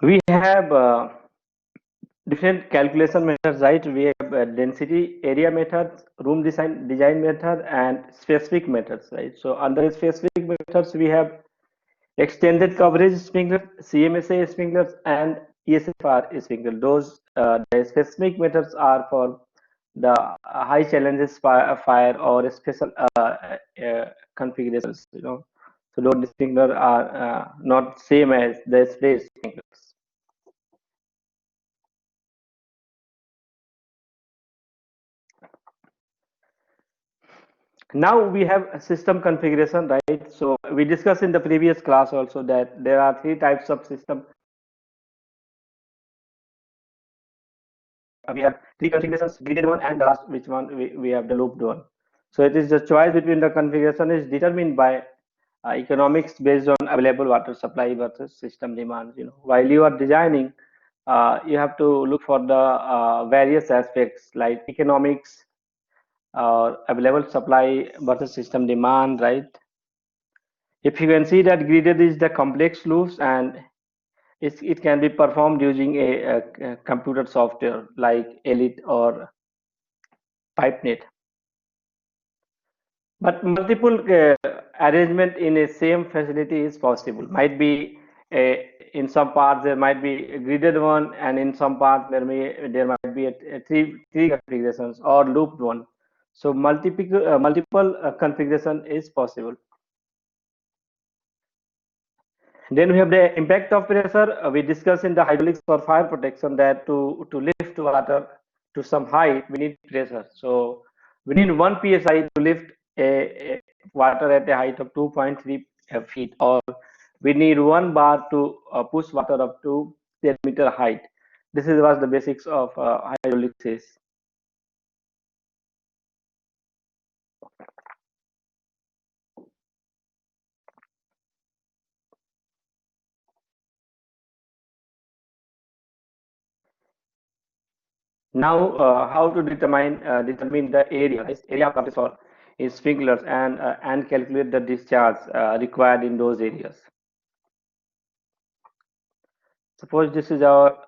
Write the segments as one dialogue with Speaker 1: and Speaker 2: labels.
Speaker 1: We have different calculation methods, right? We have density area methods, room design method, and specific methods, right? So under specific methods, we have extended coverage sprinklers, CMSA sprinklers, and ESFR sprinklers. Those the specific methods are for the high challenges fire or special configurations. So those sprinklers are not same as the spray sprinklers. Now we have a system configuration, right? So we discussed in the previous class also that there are three types of system. We have three configurations: gridded one, and the last which one we have the looped one. So it is the choice between the configuration is determined by economics based on available water supply versus system demands. While you are designing, you have to look for the various aspects like economics, available supply versus system demand, right? If you can see that gridded is the complex loops, and it can be performed using a computer software like Elite or PipeNet. But multiple arrangement in a same facility is possible. Might be in some parts there might be a gridded one, and in some parts there might be a three configurations or looped one. So multiple configuration is possible. Then we have the impact of pressure. We discussed in the hydraulics for fire protection that to lift water to some height, we need pressure. So we need 1 psi to lift a water at a height of 2.3 feet, or we need 1 bar to push water up to 10-meter height. This is what the basics of hydraulics is. Now, how to determine the area? This area of coverage for is sprinklers and calculate the discharge required in those areas. Suppose this is our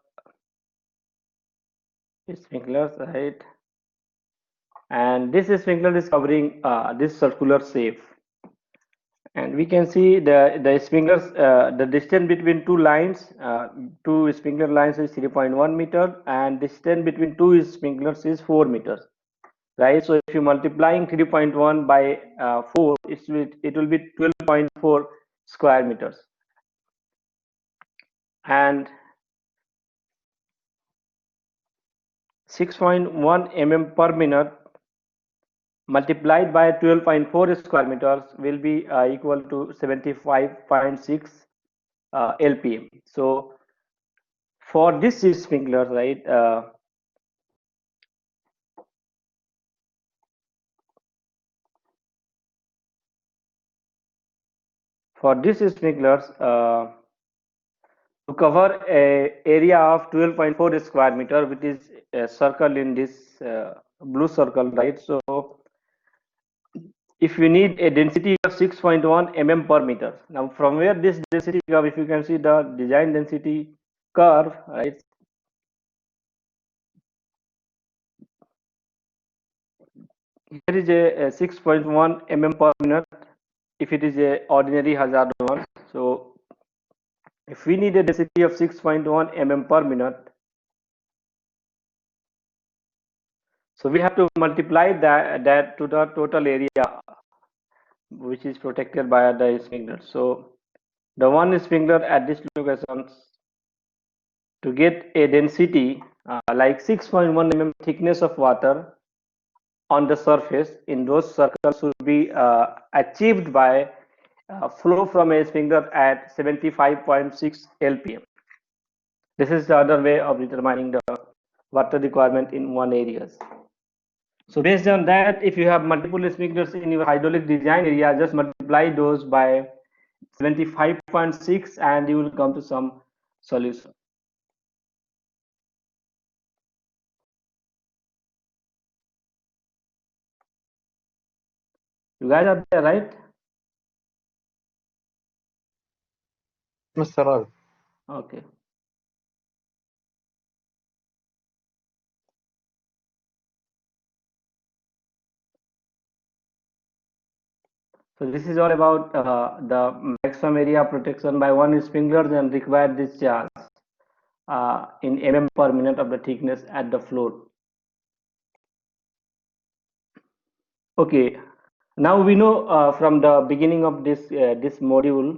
Speaker 1: sprinklers, right? And this sprinkler is covering this circular shape, and we can see the sprinklers. The distance between two sprinkler lines is 3.1 meter, and distance between two sprinklers is 4 meters. Right, so if you multiplying 3.1 by 4, it will be 12.4 square meters, and 6.1 per minute multiplied by 12.4 square meters will be equal to 75.6 lpm. So for this sprinkler, right, for this sprinklers, to cover a area of 12.4 square meter, which is a circle in this blue circle, right? So if you need a density of 6.1 per meter, now from where this density curve, if you can see the design density curve, right? Here is a 6.1 per minute if it is a ordinary hazard one. So if we need a density of 6.1 per minute, so we have to multiply that to the total area which is protected by the sprinkler. So the one sprinkler at this location to get a density like 6.1 thickness of water on the surface in those circles should be achieved by flow from a sprinkler at 75.6 lpm. This is the other way of determining the water requirement in one areas. So based on that, if you have multiple sprinklers in your hydraulic design area, just multiply those by 75.6 and you will come to some solution. You guys are there, right?
Speaker 2: Mr. Ravi.
Speaker 1: Okay. So this is all about the maximum area protection by one sprinkler and required discharge in mm per minute of the thickness at the floor. Okay, now we know from the beginning of this module,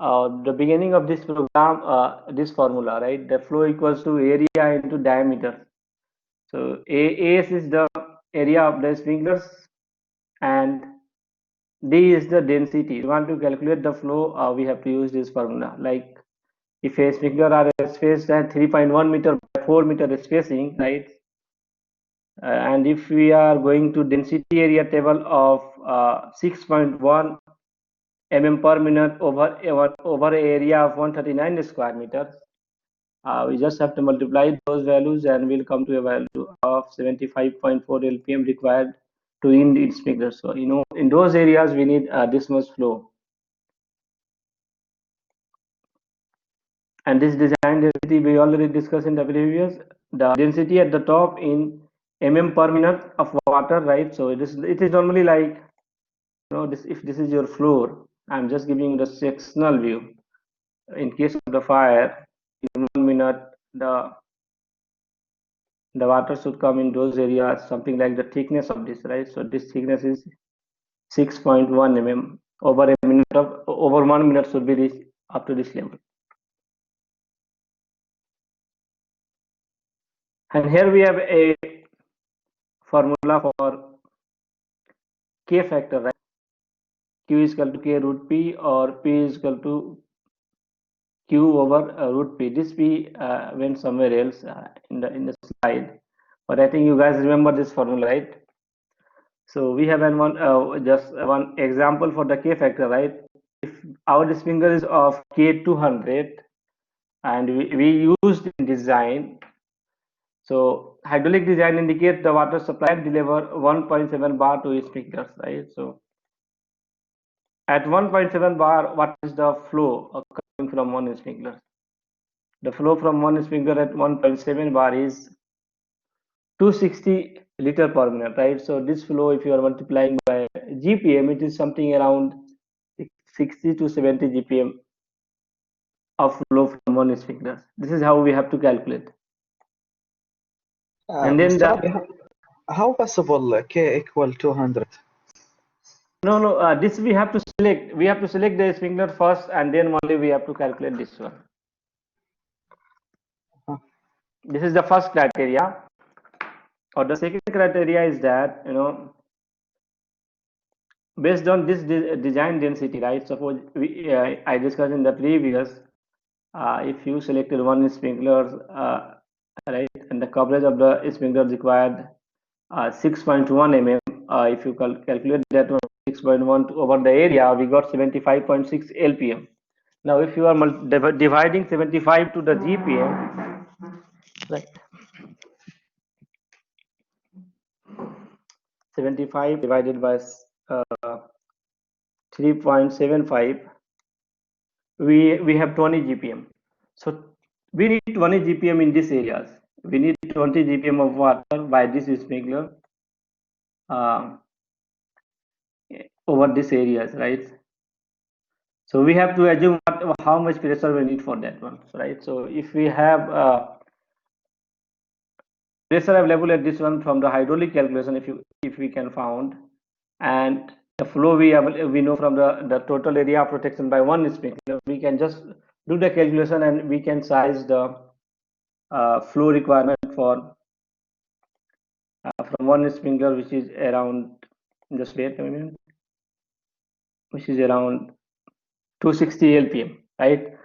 Speaker 1: the beginning of this program, this formula, right? The flow equals to area into diameter. So AS is the area of the sprinklers and D is the density. If you want to calculate the flow, we have to use this formula. Like if a sprinkler are spaced at 3.1 meter by 4 meter spacing, right? And if we are going to density area table of 6.1 mm per minute over area of 139 square meters, we just have to multiply those values and we'll come to a value of 75.4 lpm required to end its sprinkler. So in those areas we need this much flow. And this design density we already discussed in the previous, the density at the top in mm per minute of water, right? So it is normally like, this, if this is your floor, I'm just giving you the sectional view. In case of the fire, in 1 minute the water should come in those areas, something like the thickness of this, right? So this thickness is 6.1 mm. Over 1 minute should be this up to this level. And here we have a formula for K factor, right? Q is equal to K root P, or P is equal to Q over root P. This P went somewhere else in the slide, but I think you guys remember this formula, right? So we have just one example for the K factor, right? If our sprinkler is of K200 and we used in design, so hydraulic design indicates the water supply deliver 1.7 bar to sprinklers, right? So at 1.7 bar, what is the flow coming from one sprinkler? The flow from one sprinkler at 1.7 bar is 260 liter per minute, right? So this flow, if you are multiplying by GPM, it is something around 60 to 70 GPM of flow from one sprinkler. This is how we have to calculate. And then
Speaker 2: Mr. Rabi, how possible K equal 200?
Speaker 1: no, this we have to select. We have to select the sprinkler first, and then only we have to calculate this one. This is the first criteria. Or the second criteria is that, based on this design density, right? Suppose I discussed in the previous, if you selected one sprinkler, right, and the coverage of the sprinkler required 6.1 mm. If you calculate that one 6.1 over the area, we got 75.6 lpm. Now, if you are dividing 75 to the GPM, right? 75 divided by 3.75, we have 20 GPM. So we need 20 GPM in these areas. We need 20 GPM of water by this sprinkler over these areas, right? So we have to assume how much pressure we need for that one, right? So if we have pressure available at this one from the hydraulic calculation, if we can found, and the flow we know from the total area of protection by one sprinkler, we can just do the calculation and we can size the flow requirement for from one sprinkler, which is around, just wait a minute, which is around 260 lpm, right?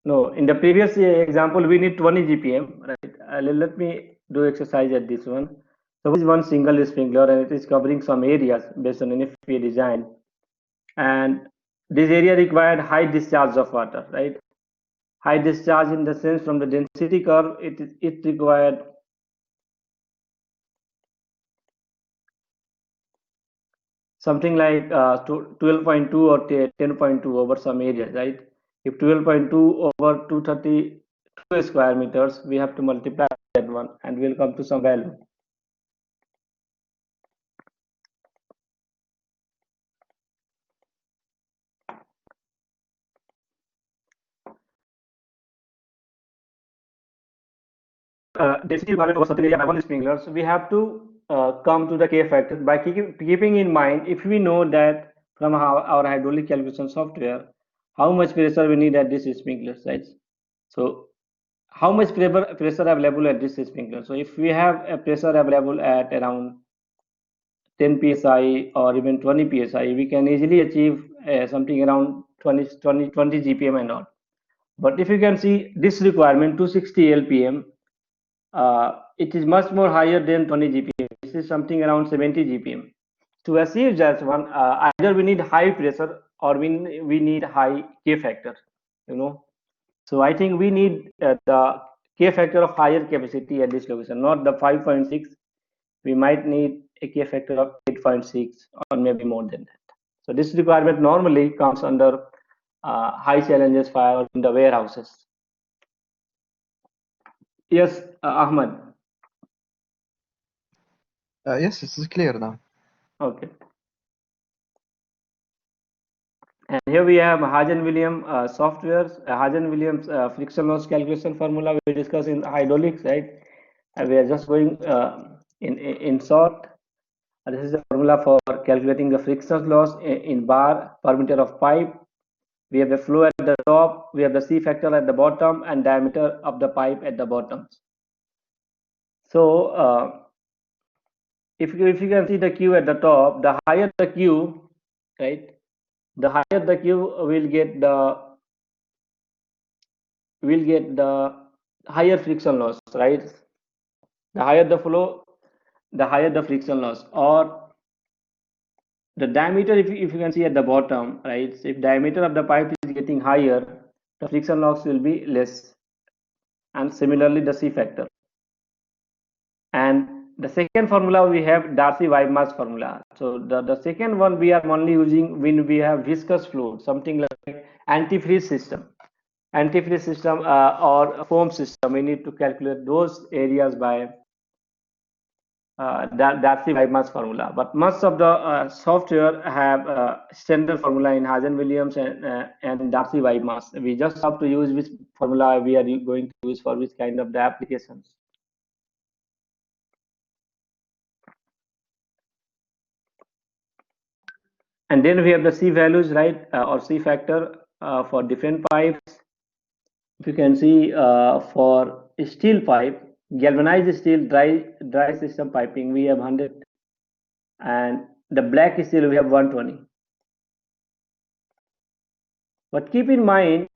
Speaker 1: No, in the previous example we need 20 GPM, right? Let me do exercise at this one. So this is one single sprinkler and it is covering some areas based on NFPA design, and this area required high discharge of water, right? High discharge in the sense from the density curve, it required something like 12.2 or 10.2 over some areas, right? If 12.2 over 232 square meters, we have to multiply that one and we'll come to some value. density requirement over certain area by one sprinkler, so we have to come to the K factor by keeping in mind, if we know that from our hydraulic calculation software, how much pressure we need at this sprinkler, right? So how much pressure available at this sprinkler? So if we have a pressure available at around 10 psi or even 20 psi, we can easily achieve something around 20 GPM and all. But if you can see this requirement 260 LPM, it is much more higher than 20 GPM. This is something around 70 GPM. To achieve that one, either we need high pressure or we need high K factor, you know. So I think we need the K factor of higher capacity at this location, not the 5.6. We might need a K factor of 8.6 or maybe more than that. So this requirement normally comes under high challenges fire in the warehouses. Yes, Ahmad.
Speaker 2: Yes, it is clear now.
Speaker 1: Okay. And here we have Hagen-Williams softwares, Hagen-Williams friction loss calculation formula we discussed in hydraulics, right? And we are just going in short. This is the formula for calculating the friction loss in bar per meter of pipe. We have the flow at the top, we have the C factor at the bottom, and diameter of the pipe at the bottom. So if you can see the Q at the top, the higher the Q, right? The higher the Q will get the higher friction loss, right? The higher the flow, the higher the friction loss, or the diameter. If you can see at the bottom, right? So if diameter of the pipe is getting higher, the friction loss will be less, and similarly the C factor. And the second formula we have Darcy-Weismann's formula. So the second one we are only using when we have viscous fluid, something like antifreeze system. Antifreeze system or foam system, we need to calculate those areas by Darcy-Weismann's formula. But most of the software have standard formula in Hagen-Williams and Darcy-Weismann's. We just have to use which formula we are going to use for which kind of the applications. And then we have the C values, right, or C factor for different pipes. If you can see for steel pipe, galvanized steel, dry system piping, we have 100, and the black steel we have 120. But keep in mind,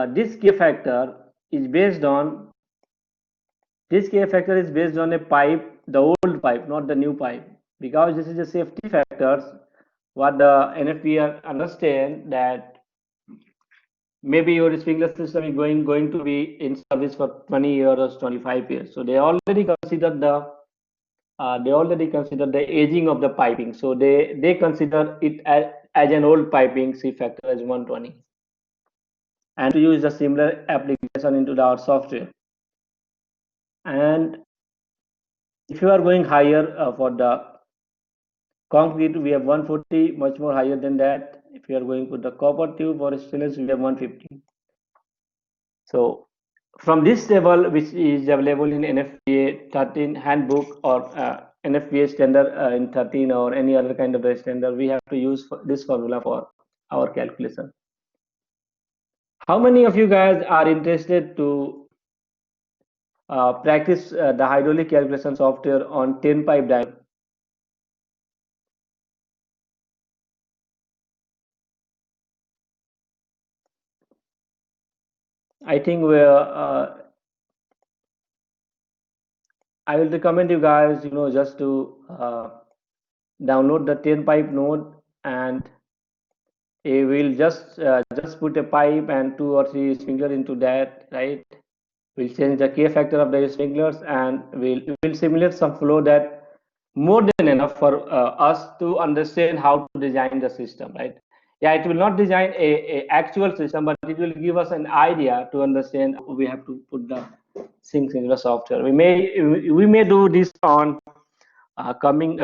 Speaker 1: this K factor is based on a pipe, the old pipe, not the new pipe, because this is a safety factors. What the NFPA understand that maybe your sprinkler system is going to be in service for 20 years or 25 years. So they already consider the aging of the piping. So they consider it as an old piping, C factor as 120, and to use the similar application into our software. And if you are going higher for the concrete, we have 140, much more higher than that. If you are going with the copper tube or stainless, we have 150. So from this table, which is available in NFPA 13 handbook or NFPA standard in 13 or any other kind of standard, we have to use this formula for our calculation. How many of you guys are interested to practice the hydraulic calculation software on 10 pipe diagram? I think I will recommend you guys, just to download the 10 pipe node, and we'll just put a pipe and 2 or 3 sprinklers into that, right? We'll change the K factor of the sprinklers, and we'll simulate some flow that more than enough for us to understand how to design the system, right? Yeah, it will not design a actual system, but it will give us an idea to understand how we have to put the things in the software. We may do this on coming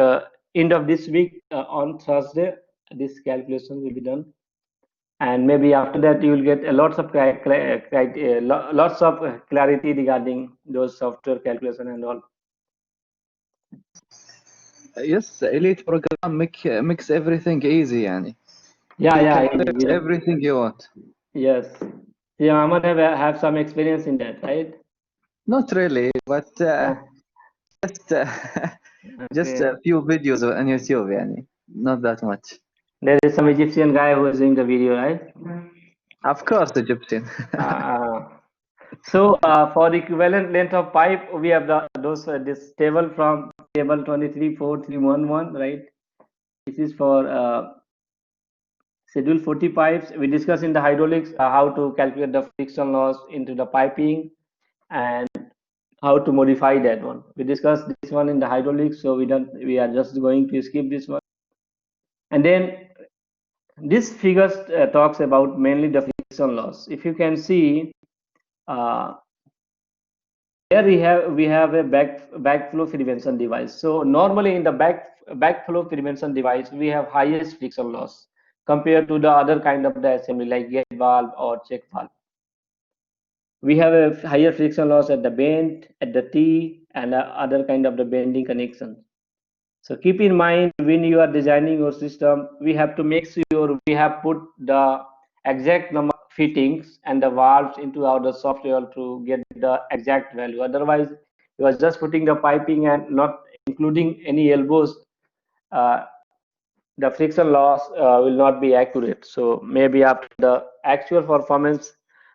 Speaker 1: end of this week on Thursday. This calculation will be done. and maybe after that you will get a lots of lots of clarity regarding those software calculation and all.
Speaker 2: Yes, Elite program makes everything easy يعني.
Speaker 1: Yeah,
Speaker 2: You
Speaker 1: yeah,
Speaker 2: can
Speaker 1: easy.
Speaker 2: learn everything you want.
Speaker 1: Yes. Yeah, Ahmad have some experience in that, right?
Speaker 2: Not really, but
Speaker 1: Yeah.
Speaker 2: just just
Speaker 1: Okay.
Speaker 2: a few videos on YouTube يعني. Not that much.
Speaker 1: There is some Egyptian guy who is doing the video, right?
Speaker 2: Of course, Egyptian.
Speaker 1: Uh, for the equivalent length of pipe, we have this table from table 234311, right? This is for schedule 40 pipes. We discussed in the hydraulics how to calculate the friction loss into the piping and how to modify that one. We discussed this one in the hydraulics, so we are just going to skip this one. And then this figure talks about mainly the friction loss. If you can see, uh, here we have a backflow prevention device. So normally in the backflow prevention device, we have highest friction loss compared to the other kind of the assembly like gate valve or check valve. We have a higher friction loss at the bend, at the T, and other kind of the bending connection. So keep in mind when you are designing your system, we have to make sure we have put the exact number of fittings and the valves into our software to get the exact value. Otherwise, you are just putting the piping and not including any elbows. Uh, the friction loss will not be accurate. So maybe after the actual performance,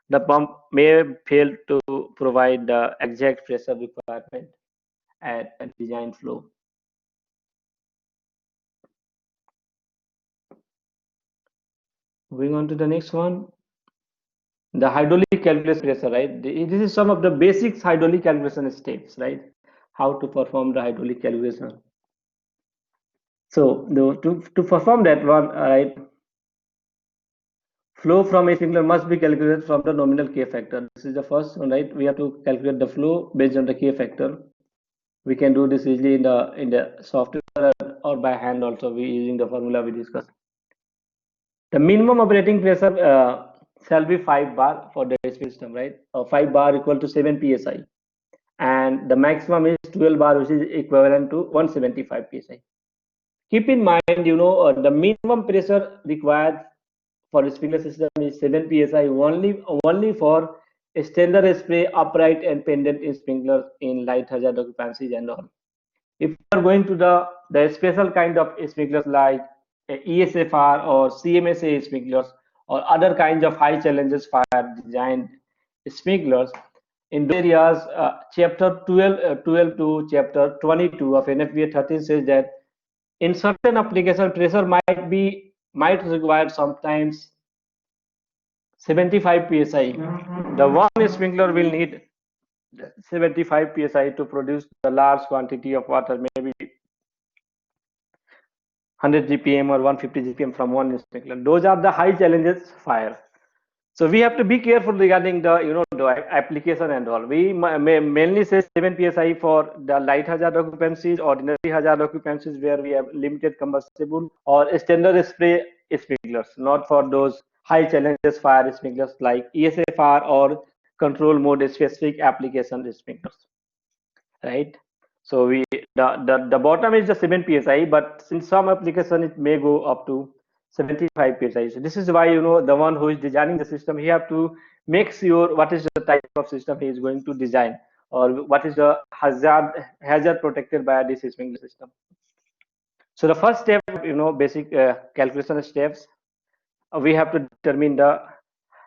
Speaker 1: the pump may fail to provide the exact pressure requirement at a design flow. Moving on to the next one, the hydraulic calculation pressure, right? This is some of the basics hydraulic calculation steps, right? How to perform the hydraulic calculation. So to perform that one, right? Flow from a sprinkler must be calculated from the nominal K factor. This is the first one, right? We have to calculate the flow based on the K factor. We can do this easily in the software or by hand also. We using the formula we discussed. The minimum operating pressure shall be 5 bar for the system, right? 5 bar equal to 7 psi, and the maximum is 12 bar, which is equivalent to 175 psi. Keep in mind, the minimum pressure required for the sprinkler system is 7 psi only for standard spray upright and pendant in sprinklers in light hazard occupancies and all. If you are going to the special kind of sprinklers like ESFR or CMSA sprinklers or other kinds of high challenges fire designed sprinklers, in those areas, chapter 12 to chapter 22 of NFPA 13 says that in certain application pressure might require sometimes 75 psi. The one sprinkler will need 75 psi to produce the large quantity of water, maybe 100 GPM or 150 GPM from one sprinkler. Those are the high challenges fire. So we have to be careful regarding the application and all. We mainly say 7 psi for the light hazard occupancies, ordinary hazard occupancies where we have limited combustible, or standard spray sprinklers, not for those high challenges fire sprinklers like ESFR or control mode specific application sprinklers, right? So the bottom is the 7 psi, but in some application it may go up to 75 psi. So this is why the one who is designing the system, he have to make sure what is the type of system he is going to design, or what is the hazard protected by this sprinkler system. So the first step, basic calculation steps, we have to determine the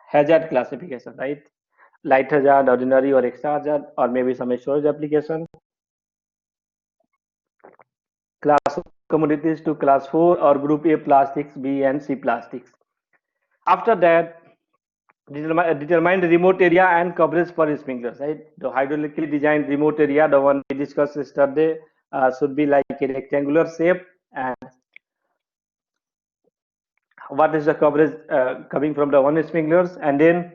Speaker 1: hazard classification, right? Light hazard, ordinary or extra hazard, or maybe some storage application. Class commodities to class 4 or group A plastics, B and C plastics. After that, determine the remote area and coverage for sprinklers, right? The hydraulically designed remote area, the one we discussed yesterday, should be like a rectangular shape. And what is the coverage coming from the one sprinklers, and then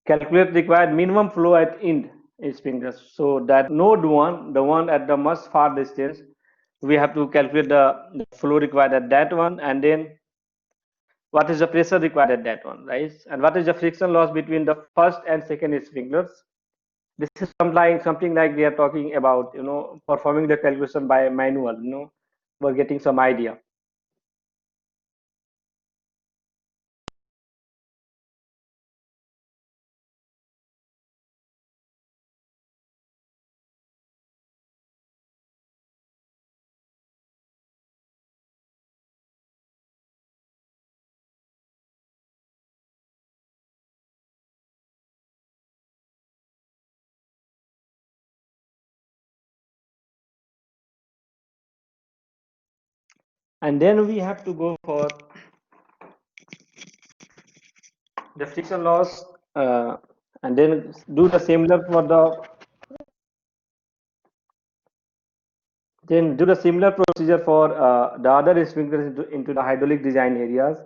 Speaker 1: calculate required minimum flow at end sprinklers. So that node one, the one at the most far distance, we have to calculate the flow required at that one, and then what is the pressure required at that one, right? And what is the friction loss between the first and second sprinklers? This is something like we are talking about, performing the calculation by manual, we're getting some idea. And then we have to go for the friction loss, and then do the similar for the similar procedure for the other sprinklers into the hydraulic design areas.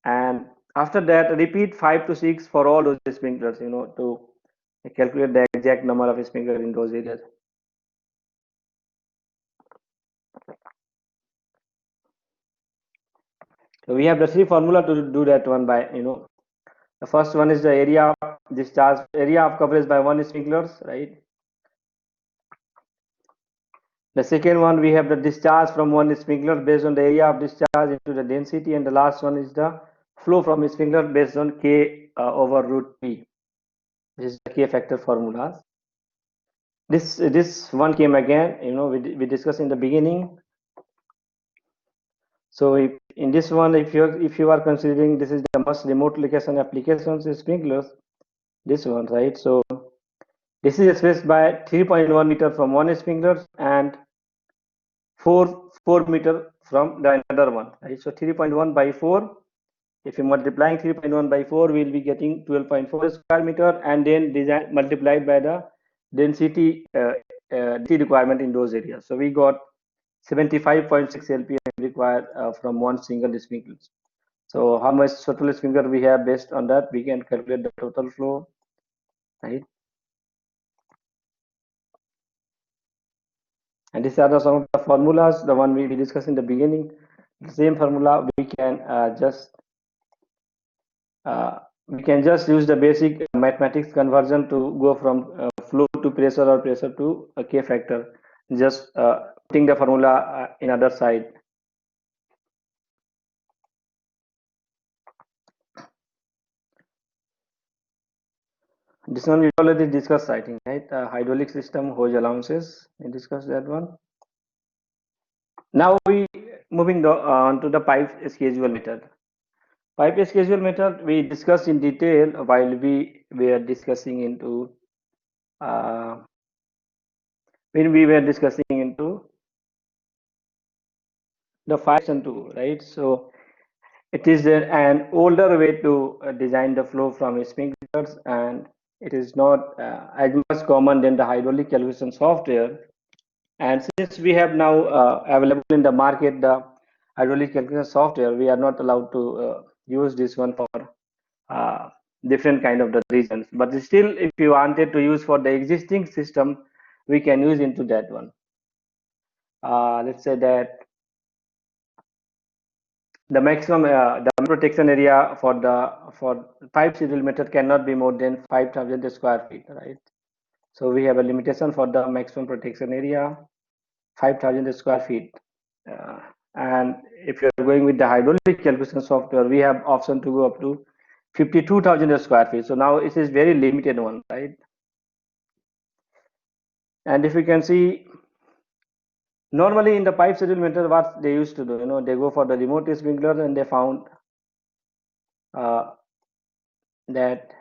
Speaker 1: And after that, repeat 5 to 6 for all those sprinklers, to calculate the exact number of sprinklers in those areas. So we have the three formula to do that one by, the first one is the area of discharge, area of coverage by one sprinklers, right? The second one, we have the discharge from one sprinkler based on the area of discharge into the density, and the last one is the flow from a sprinkler based on K over root P. This is the K factor formulas. This one came again, we discussed in the beginning. So in this one, if you are considering this is the most remote location applications sprinklers, this one, right? So this is expressed by 3.1 meter from one sprinkler and 4 meter from the another one, right? So 3.1 by 4. If you multiplying 3.1 by 4, we'll be getting 12.4 square meter, and then design multiplied by the density requirement in those areas. So we got 75.6 LPM required from one single sprinkler. So how much total sprinkler we have, based on that we can calculate the total flow, right? And these are some of the formulas, the one we discussed in the beginning. The same formula we can just use the basic mathematics conversion to go from flow to pressure or pressure to a K factor, just putting the formula in other side. This one we already discussed, I think, right? Hydraulic system hose allowances, we discussed that one. Now we moving on to the pipe schedule method. Pipe schedule method we discussed in detail while we were discussing into when we were discussing into the 5 and 2, right? So it is an older way to design the flow from sprinklers, and it is not as much common than the hydraulic calculation software. And since we have now available in the market the hydraulic calculation software, we are not allowed to use this one for different kind of the reasons. But still, if you wanted to use for the existing system, we can use into that one. Let's say that the maximum the protection area for pipe schedule method cannot be more than 5,000 square feet, right? So we have a limitation for the maximum protection area, 5,000 square feet. And if you are going with the hydraulic calculation software, we have option to go up to 52,000 square feet. So now it is very limited one, right? And if you can see, normally in the pipe schedule method, what they used to do, they go for the remote sprinkler, and they found that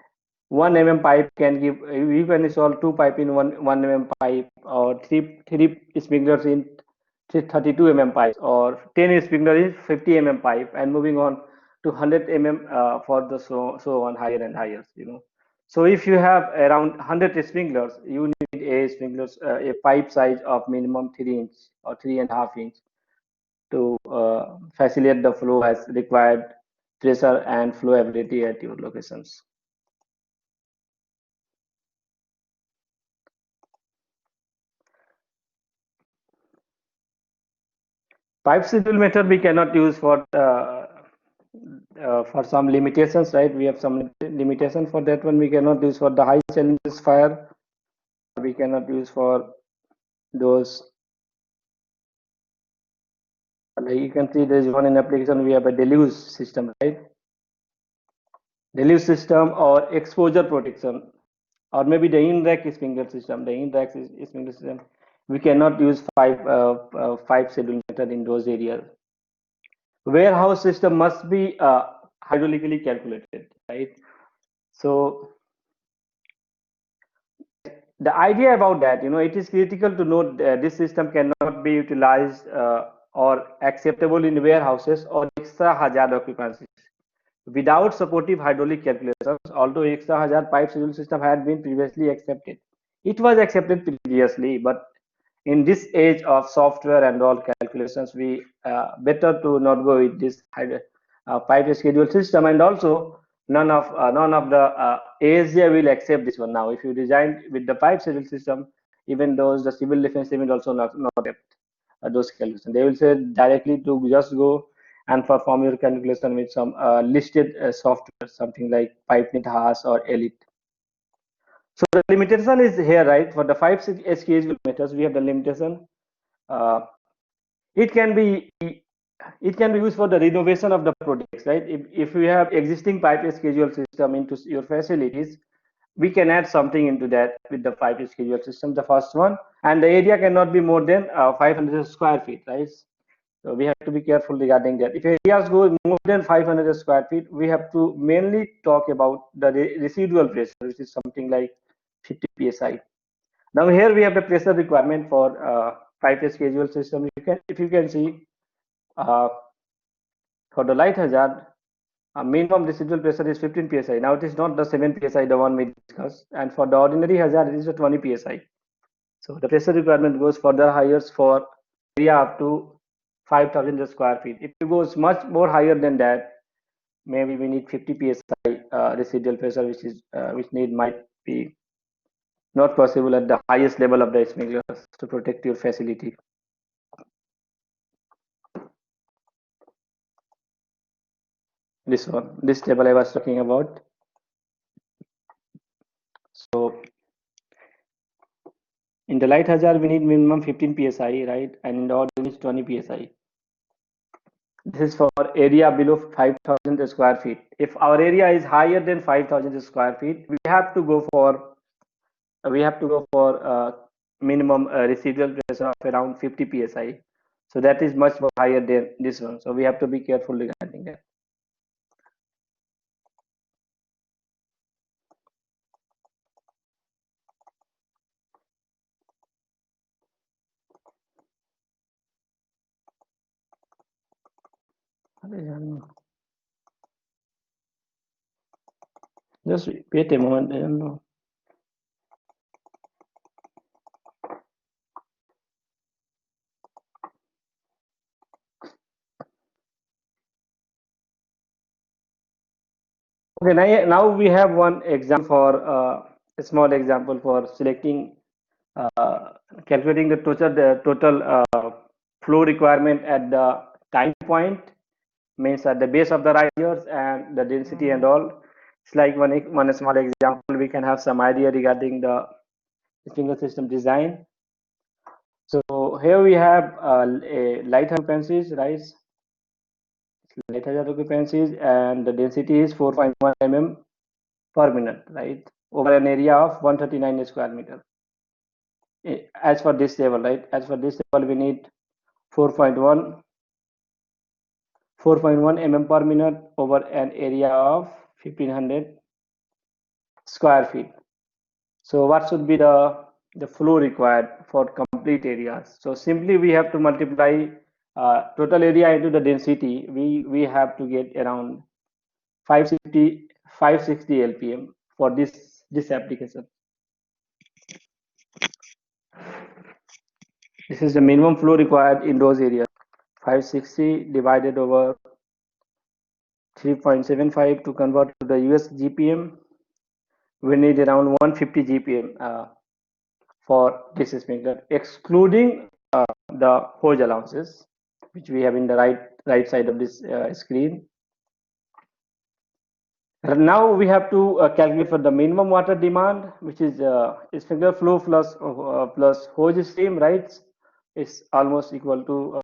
Speaker 1: 1 mm pipe can give, you can install 2 pipe in 1 mm pipe, or three sprinklers in 32 mm pipe, or 10 sprinklers in 50 mm pipe, and moving on to 100 mm for the so on, higher and higher, So if you have around 100 sprinklers, you need a pipe size of minimum 3 inch or 3.5 inch to facilitate the flow as required pressure and flow ability at your locations. Pipe schedule method we cannot use for for some limitations, right? We have some limitation for that one. We cannot use for the high challenges fire. We cannot use for those. Like you can see, there is one in application. We have a deluge system, right? Deluge system or exposure protection, or maybe the in-rack sprinkler system. The in-rack sprinkler system, we cannot use five schedule method in those areas. Warehouse system must be hydraulically calculated, right? So the idea about that, it is critical to note that this system cannot be utilized or acceptable in warehouses or extra hazard occupancies without supportive hydraulic calculations. Although extra hazard pipe schedule system had been previously accepted, it was accepted previously, but in this age of software and all calculations, we better to not go with this pipe schedule system. And also, none of the ASJ will accept this one now. If you design with the pipe schedule system, even those the civil defense will also not accept those calculations. They will say directly to just go and perform your calculation with some listed software, something like PipeNet, HAAS, or Elite. So the limitation is here, right? For the 5 schedule methods, we have the limitation. Uh, it can be used for the renovation of the projects, right? If you have existing pipe schedule system into your facilities, we can add something into that with the pipe schedule system, the first one, and the area cannot be more than 500 square feet, right? So we have to be careful regarding that. If areas go more than 500 square feet, we have to mainly talk about the residual pressure, which is something like 50 psi. Now here we have the pressure requirement for pipe schedule system. If you can see, uh, for the light hazard, minimum residual pressure is 15 psi. Now it is not the 7 psi, the one we discussed, and for the ordinary hazard it is a 20 psi. So the pressure requirement goes further higher for area up to 5,000 square feet. If it goes much more higher than that, maybe we need 50 psi residual pressure, which need might be not possible at the highest level of the sprinklers to protect your facility. This table I was talking about. So in the light hazard, we need minimum 15 psi, right? And in the ordinary is 20 psi. This is for area below 5,000 square feet. If our area is higher than 5,000 square feet, we have to go for minimum residual pressure of around 50 psi. So that is much more higher than this one. So we have to be careful regarding that. Just wait a moment. I don't know. Okay, now we have one example for a small example for selecting, calculating the total flow requirement at the time point, means at the base of the risers and the density and all. It's like one small example. We can have some idea regarding the sprinkler system design. So here we have a light occupancies, right? Light hazard occupancies, and the density is 4.1 mm per minute, right? Over an area of 139 square meter. As for this table, right? As for this table, we need 4.1 mm per minute over an area of 1500 square feet. So what should be the flow required for complete areas? So simply we have to multiply total area into the density. We have to get around 560 lpm for this application. This is the minimum flow required in those areas. 560 divided over 3.75 to convert to the US GPM. We need around 150 GPM for this sprinkler, excluding the hose allowances, which we have in the right side of this screen. Now we have to calculate for the minimum water demand, which is sprinkler flow plus hose stream, right? Is almost equal to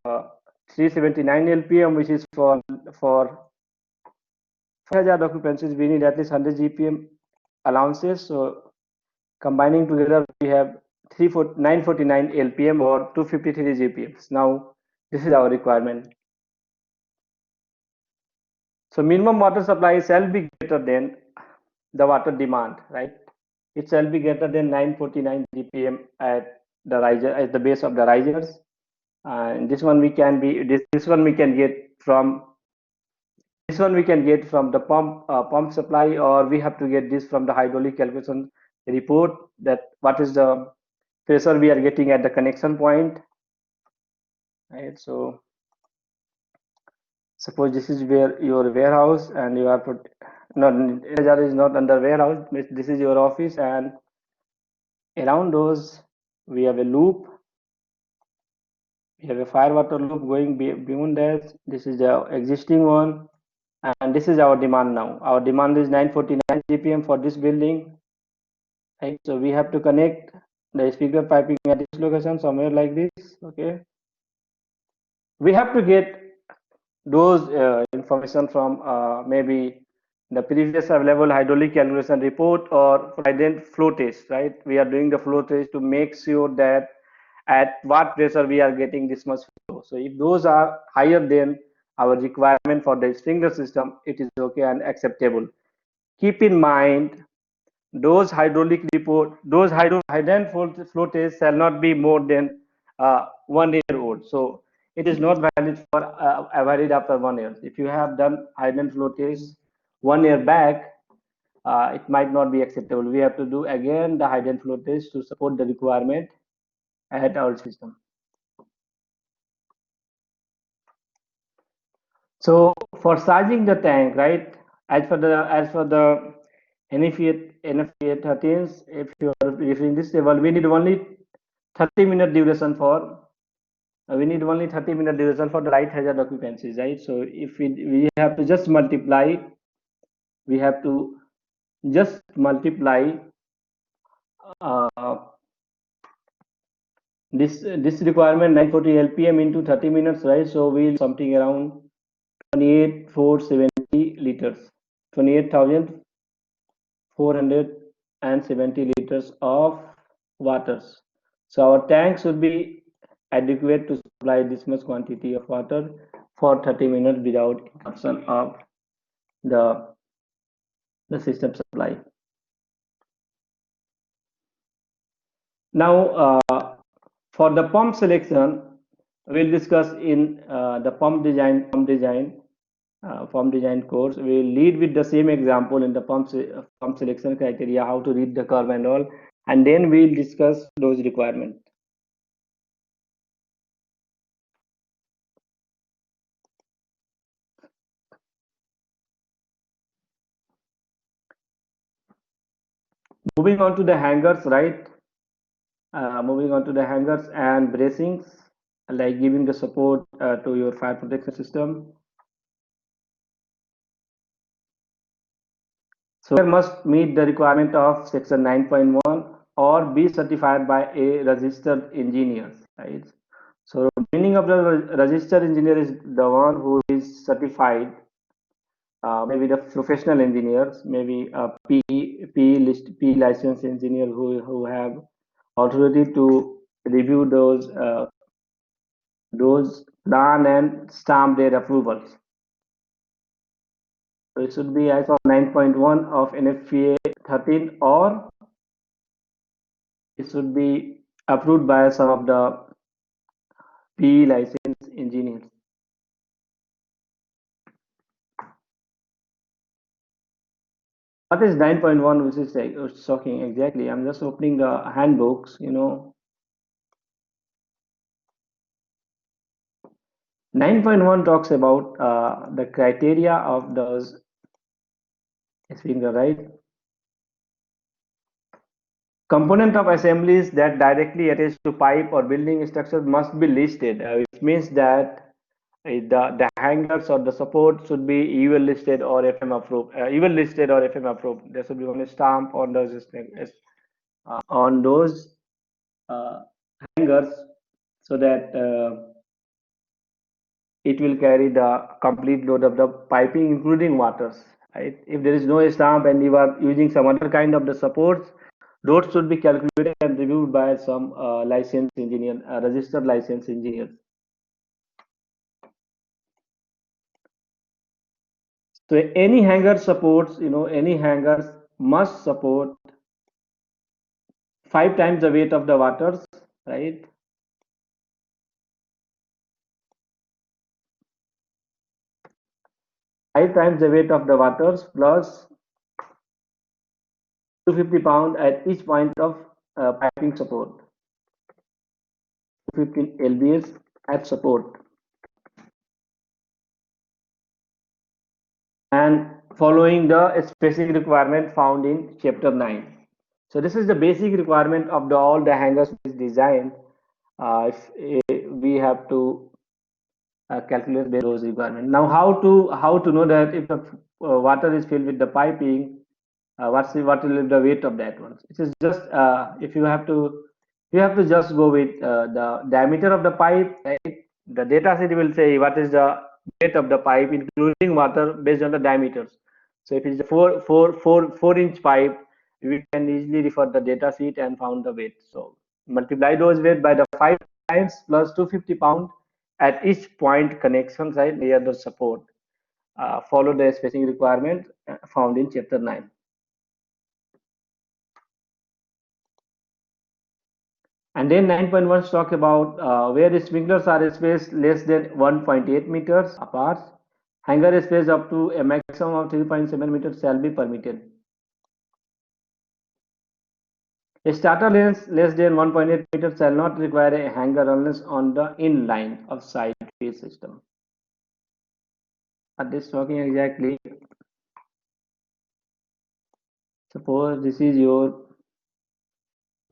Speaker 1: 379 LPM, which is for 4,000 occupancies, we need at least 100 GPM allowances. So combining together, we have 949 LPM or 253 GPMs. Now this is our requirement. So minimum water supply shall be greater than the water demand, right? It shall be greater than 949 GPM at the riser, at the base of the risers. And this one we can be this one we can get from the pump supply, or we have to get this from the hydraulic calculation report, that what is the pressure we are getting at the connection point, right? So suppose this is where your warehouse, and you are not is not under warehouse, this is your office, and around those we have a loop, we have a fire water loop going beyond that. This is the existing one, and this is our demand. Now our demand is 949 GPM for this building, right? So we have to connect the speaker piping at this location somewhere like this. Okay, we have to get those information from maybe the previous available hydraulic calculation report or ident flow test, right? We are doing the flow test to make sure that at what pressure we are getting this much flow. So if those are higher than our requirement for the sprinkler system, it is okay and acceptable. Keep in mind, those hydraulic report, those hydrant flow tests shall not be more than 1 year old. So it is not valid for valid after 1 year. If you have done hydrant flow test 1 year back, it might not be acceptable. We have to do again the hydrant flow test to support the requirement at our system. So for charging the tank, right? As for the NFPA 13s, if you are referring this table, we need only 30-minute duration for the light hazard occupancies, right? So if we have to just multiply, we have to just multiply uh, this requirement 940 LPM into 30 minutes, right? So we'll something around 28,470 liters, 28,470 liters of waters. So our tank should be adequate to supply this much quantity of water for 30 minutes without interruption of the system supply. Now, for the pump selection, we'll discuss in the pump design course. We'll lead with the same example in the pump selection criteria, how to read the curve and all, and then we'll discuss those requirements. Moving on to the hangers, right? Moving on to the hangers and bracings, like giving the support to your fire protection system. So it must meet the requirement of section 9.1 or be certified by a registered engineer, right? So meaning of the registered engineer is the one who is certified, maybe the professional engineers, maybe a P licensed engineer who have authority to review those plan and stamp their approvals. So it should be ISO 9.1 of NFPA 13, or it should be approved by some of the P licensed engineers. What is 9.1, which is shocking exactly? I'm just opening the handbooks, 9.1 talks about the criteria of those sprinkler, right? Component of assemblies that directly attach to pipe or building structure must be listed. It means that the hangers or the support should be UL listed or FM approved. UL listed or FM approved. There should be only stamp on those uh, hangers, so that it will carry the complete load of the piping, including waters. Right? If there is no stamp and you are using some other kind of the supports, those should be calculated and reviewed by some licensed engineer, registered licensed engineers. So any hanger supports, any hangers must support 5 times the weight of the waters, right? 5 times the weight of the waters plus 250 pound at each point of piping support, 15 lbs at support, and following the specific requirement found in chapter 9. So this is the basic requirement of all the hangers design. We have to calculate those requirements. Now, how to know that if the water is filled with the piping, what will be the weight of that one? It is just if you have to just go with the diameter of the pipe, right? The data sheet will say what is the weight of the pipe, including water, based on the diameters. So if it's a 4 inch pipe, we can easily refer the data sheet and found the weight. So multiply those weight by the 5 times plus 250 pound at each point connection site near the support. Follow the spacing requirement found in chapter 9. And then 9.1 talk about where the sprinklers are spaced less than 1.8 meters apart. Hanger space up to a maximum of 3.7 meters shall be permitted. A starter length less than 1.8 meters shall not require a hanger unless on the in line of side face system. Are this talking exactly? Suppose this is your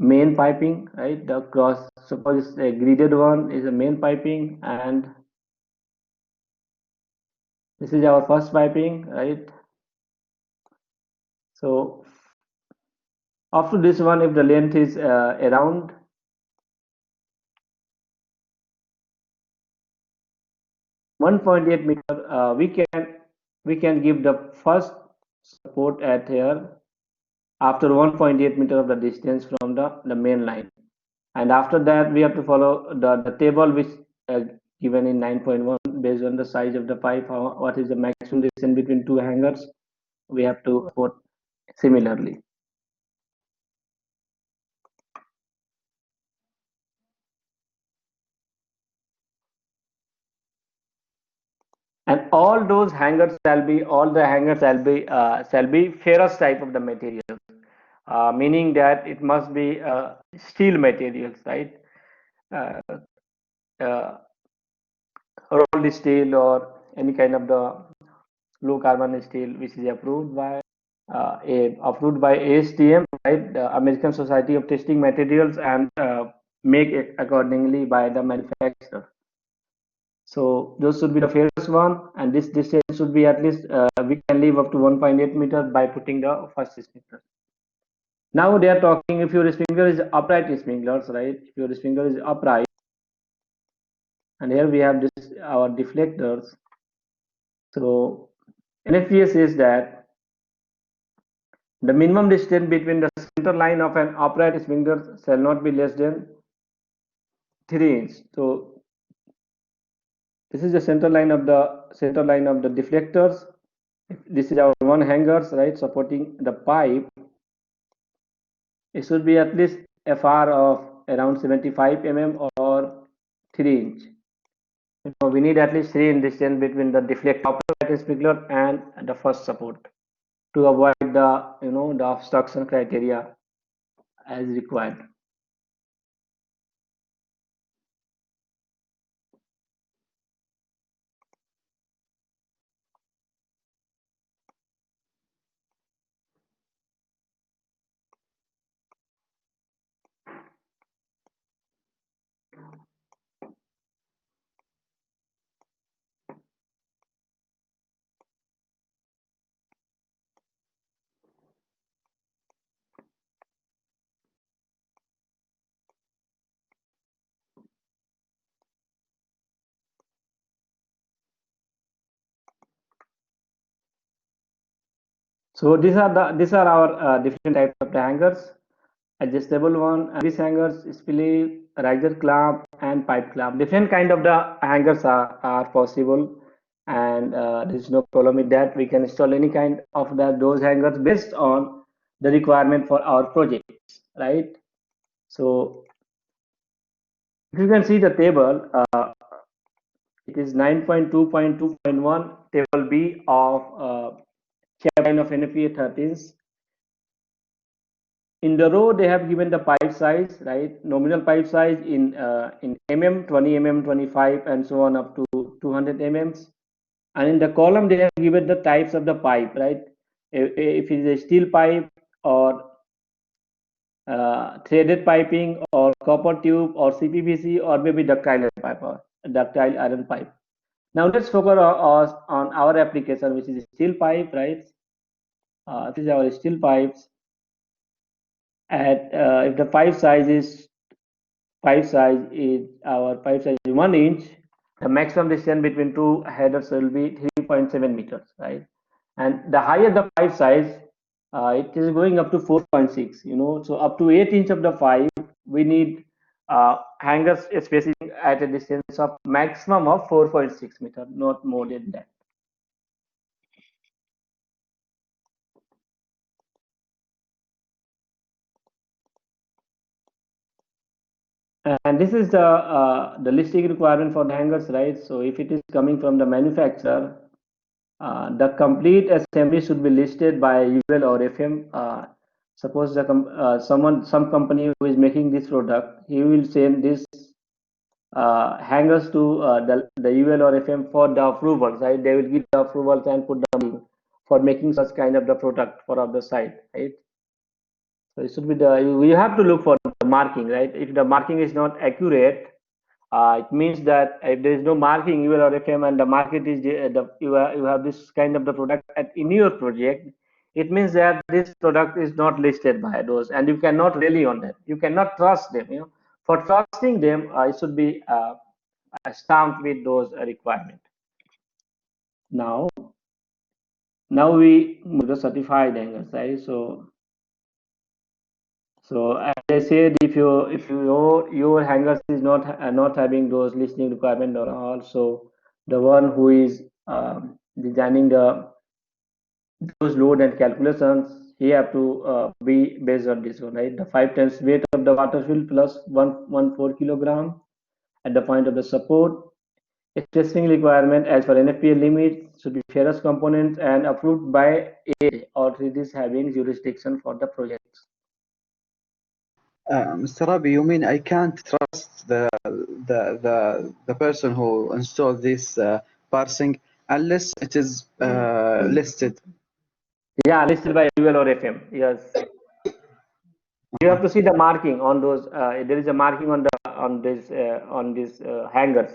Speaker 1: main piping, right? The cross, suppose a gridded one is a main piping, and this is our first piping, right? So after this one, if the length is around 1.8 meter, we can give the first support at here after 1.8 meter of the distance from the main line, and after that we have to follow the table which uh, given in 9.1 based on the size of the pipe. What is the maximum distance between two hangers? We have to put similarly. And all the hangers shall be ferrous type of the material, meaning that it must be steel materials, right? Uh, uh, Rolled steel or any kind of the low carbon steel, which is approved by ASTM, right? The American Society of Testing Materials, and make it accordingly by the manufacturer. So those should be the fairest one, and this distance should be at least we can leave up to 1.8 meters by putting the first sprinkler. Now they are talking if your sprinkler is upright sprinklers, right? If your sprinkler is upright, and here we have this our deflectors. So NFPA says that the minimum distance between the center line of an upright sprinkler shall not be less than 3 inches. So this is the center line of the deflectors. This is our one hangers, right, supporting the pipe. It should be at least FR of around 75 mm or 3 inch. We need at least 3 inch distance between the deflector sprinkler and the first support to avoid the obstruction criteria as required. So these are our different types of the hangers. Adjustable one, this hangers, split, riser clamp, and pipe clamp. Different kind of the hangers are possible, and there is no problem with that. We can install any kind of those hangers based on the requirement for our projects, right? So if you can see the table, it is 9.2.2.1 table B of chapter 9 of NFPA 13s. In the row, they have given the pipe size, right? Nominal pipe size in mm, 20 mm, 25, and so on up to 200 mm. And in the column, they have given the types of the pipe, right? If it is a steel pipe or threaded piping or copper tube or CPVC or maybe ductile pipe or ductile iron pipe. Now let's focus on our application, which is steel pipe, right? This is our steel pipes. At if the our pipe size is 1 inch, the maximum distance between two headers will be 3.7 meters, right? And the higher the pipe size, it is going up to 4.6, so up to 8 inch of the pipe, we need hangers spacing at a distance of maximum of 4.6 meter, not more than that. And this is the listing requirement for the hangers, right? So if it is coming from the manufacturer, the complete assembly should be listed by UL or FM. Suppose some company who is making this product, he will send this hangers to the UL or FM for the approvals, right? They will give the approvals and put the money for making such kind of the product for of the site, right? So it should be you have to look for the marking, right? If the marking is not accurate, it means that if there is no marking UL or FM and the market is you have this kind of the product in your project, it means that this product is not listed by those, and you cannot rely on them. You cannot trust them. For trusting them, it should be stamped with those requirements. Now, we move the certified hangers, right? So as I said, if your hangers is not having those listening requirement or also the one who is designing those load and calculations, he have to be based on this one, right? The 5 times weight of the water fill plus 114 kilogram at the point of the support. A testing requirement as per NFPA limit should be ferrous components and approved by a authorities having jurisdiction for the projects.
Speaker 2: Mr. Rabi, you mean I can't trust the person who installed this parsing unless it is listed?
Speaker 1: Yeah, listed by UL or FM. Yes, you have to see the marking on those. There is a marking on this hangers.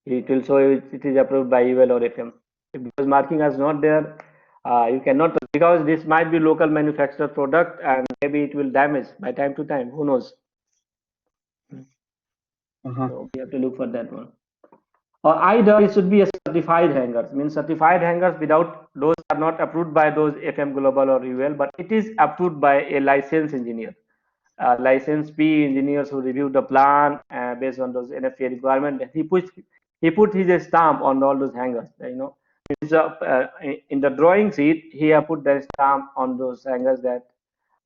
Speaker 1: It will show it is approved by UL or FM. If those marking is not there, you cannot, because this might be local manufacturer product and maybe it will damage by time to time. Who knows? So we have to look for that one. Or either it should be a certified hangers. Means certified hangers without those are not approved by those FM Global or UL, but it is approved by a licensed engineer. Licensed P engineers who review the plan based on those NFPA requirement. He put his stamp on all those hangers. In the drawing sheet, he have put the stamp on those hangers that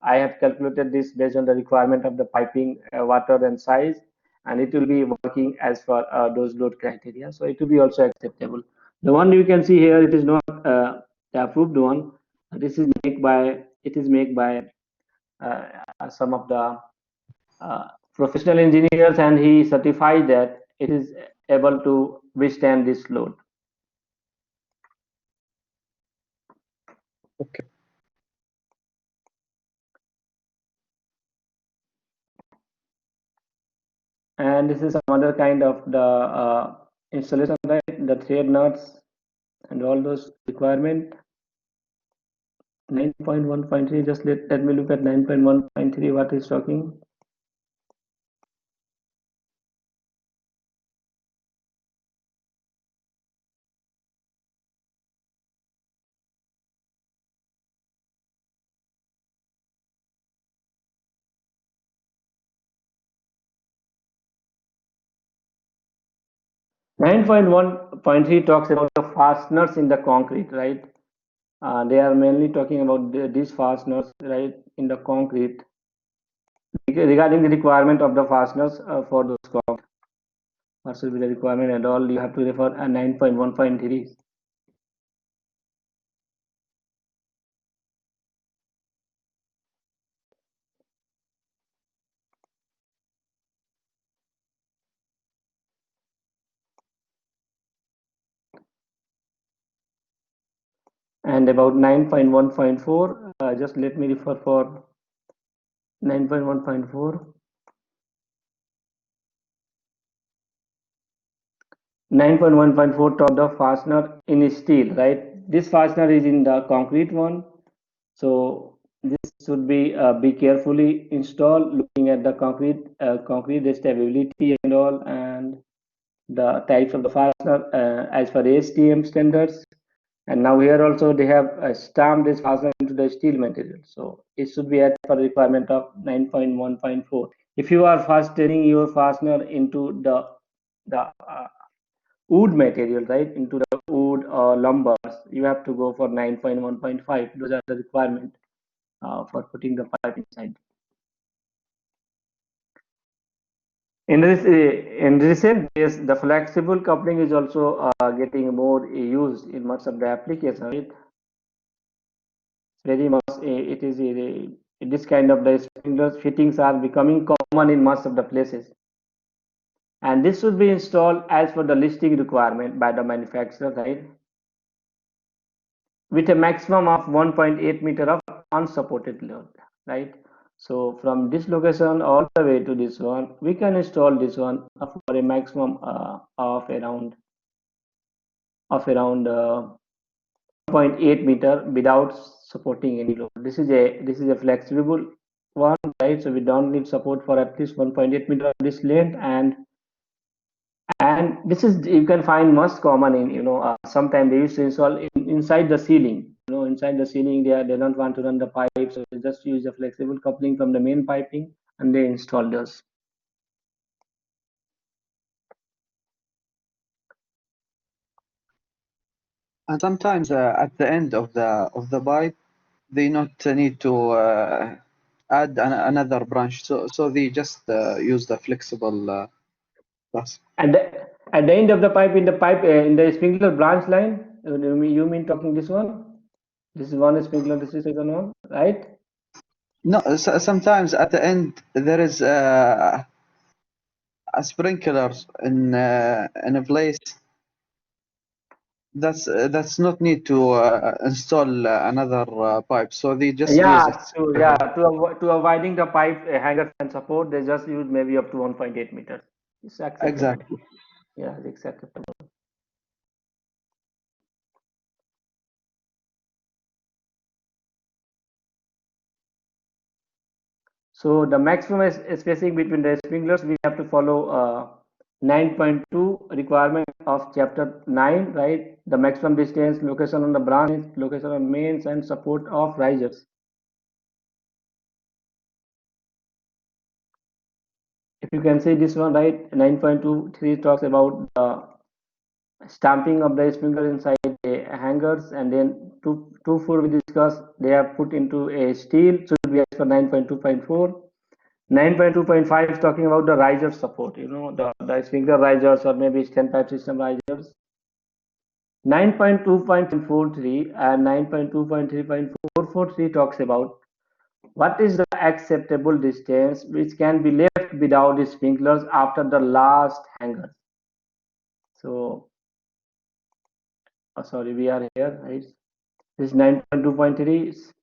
Speaker 1: I have calculated this based on the requirement of the piping, water and size, and it will be working as per those load criteria. So it will be also acceptable. The one you can see here, it is not the approved one. This is made by some of the professional engineers, and he certified that it is able to withstand this load.
Speaker 2: Okay.
Speaker 1: And this is some other kind of the installation, right? The thread nuts and all those requirement. 9.1.3, just let me look at 9.1.3 what is talking. 9.1.3 talks about the fasteners in the concrete, right? They are mainly talking about these fasteners, right, in the concrete regarding the requirement of the fasteners for those concrete. What should be the requirement and all? You have to refer 9.1.3. And about 9.1.4, just let me refer for 9.1.4. 9.1.4 talk the fastener in steel, right? This fastener is in the concrete one. So this should be carefully installed, looking at the concrete the stability and all, and the types of the fastener as per ASTM standards. And now here also they have stamped this fastener into the steel material. So it should be as per requirement of 9.1.4. If you are fastening your fastener into the wood material, right, into the wood or lumbers, you have to go for 9.1.5. Those are the requirement for putting the pipe inside. In recent days, the flexible coupling is also getting more used in much of the application. Right? Very much, it is this kind of the sprinklers fittings are becoming common in most of the places, and this should be installed as per the listing requirement by the manufacturer, right? With a maximum of 1.8 meter of unsupported load, right? So from this location all the way to this one, we can install this one for a maximum of around 0.8 meter without supporting any load. This is a flexible one, right? So we don't need support for at least 1.8 meter of this length, and this is you can find most common in sometimes they used to install inside the ceiling. Inside the ceiling they don't want to run the pipe, so they just use a flexible coupling from the main piping and they install those.
Speaker 2: And sometimes at the end of the pipe, they not need to add another branch, so they just use the flexible bus.
Speaker 1: At the end of the pipe, in the sprinkler branch line, you mean talking this one? This is one sprinkler, this is second one, right?
Speaker 2: No, sometimes at the end there is a sprinkler in a place that's not need to install another pipe, so they just use
Speaker 1: Yeah,
Speaker 2: it.
Speaker 1: to avoiding the pipe hangers and support, they just use maybe up to 1.8 meters. It's acceptable.
Speaker 2: Exactly.
Speaker 1: Yeah, it's acceptable. So the maximum spacing between the sprinklers, we have to follow 9.2 requirement of chapter 9, right? The maximum distance, location on the branch, location on mains, and support of risers. If you can see this one, right, 9.23 talks about the stamping of the sprinkler inside the hangers, and then 2.4 we discussed, they are put into a steel, should be as per 9.2.4. 9.2.5 is talking about the riser support, the sprinkler risers or maybe standpipe system risers. 9.2.43 and 9.2.3.443 talks about what is the acceptable distance which can be left without the sprinklers after the last hanger. So, sorry, we are here, right? This 9.2.3,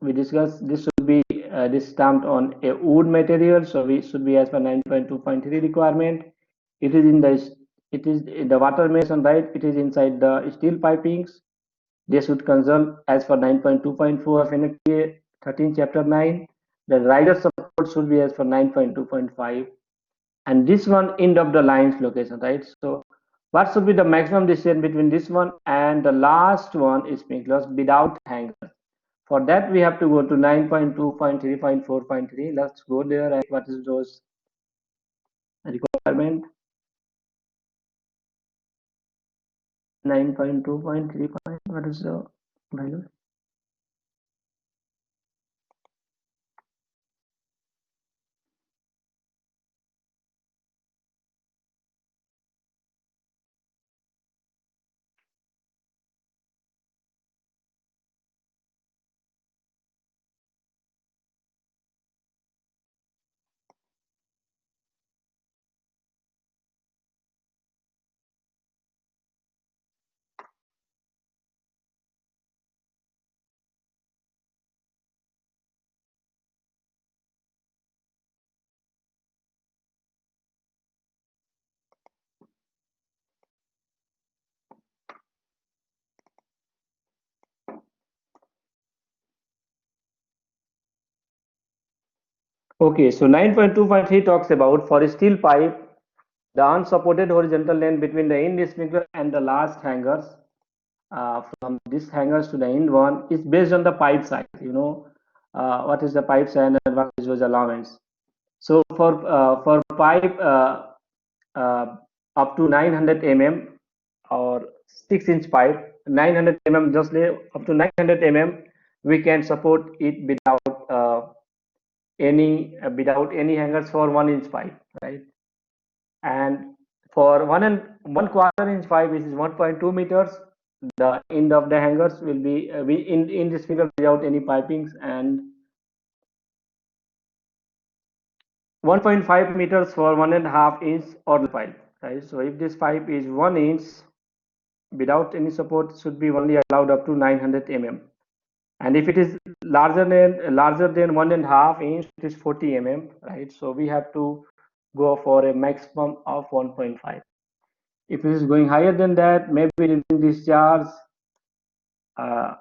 Speaker 1: we discussed this should be this stamped on a wood material, so we should be as per 9.2.3 requirement. It is the water meson, right? It is inside the steel pipings. They should consult as per 9.2.4 of NFPA 13 chapter 9. The rider support should be as per 9.2.5, and this one end of the lines location, right? So what should be the maximum distance between this one and the last one is sprinklers without hangers? For that we have to go to 9.2.3.4.3. Let's go there, and what is those requirement? 9.2.3. What is the value? Okay, so 9.2.3 talks about for a steel pipe, the unsupported horizontal length between the end sprinkler and the last hangers, from this hangers to the end one, is based on the pipe size. What is the pipe size and what is was allowance. So for pipe up to 900 mm or 6-inch pipe, 900 mm, just lay up to 900 mm, we can support it without any hangers for 1-inch pipe, right? And for 1 and 1/4 inch pipe, which is 1.2 meters, the end of the hangers will be in this figure without any pipings, and 1.5 meters for 1.5 inch or pipe, right? So if this pipe is 1 inch without any support, should be only allowed up to 900 mm. And if it is larger than 1.5 inch, it is 40 mm, right? So we have to go for a maximum of 1.5. If it is going higher than that, maybe during discharge,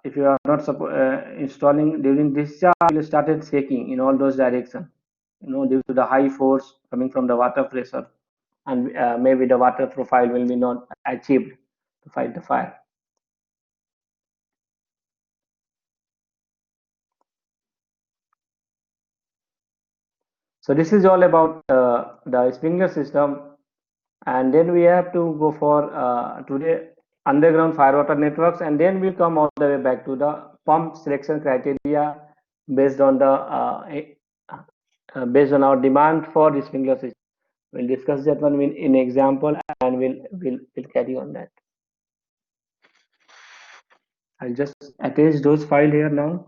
Speaker 1: if you are not installing during discharge, you started shaking in all those directions, due to the high force coming from the water pressure, and maybe the water profile will be not achieved to fight the fire. So this is all about the sprinkler system, and then we have to go for today underground firewater networks, and then we'll come all the way back to the pump selection criteria based on the based on our demand for the sprinkler system. We'll discuss that one in example, and we'll carry on that. I'll just attach those file here now.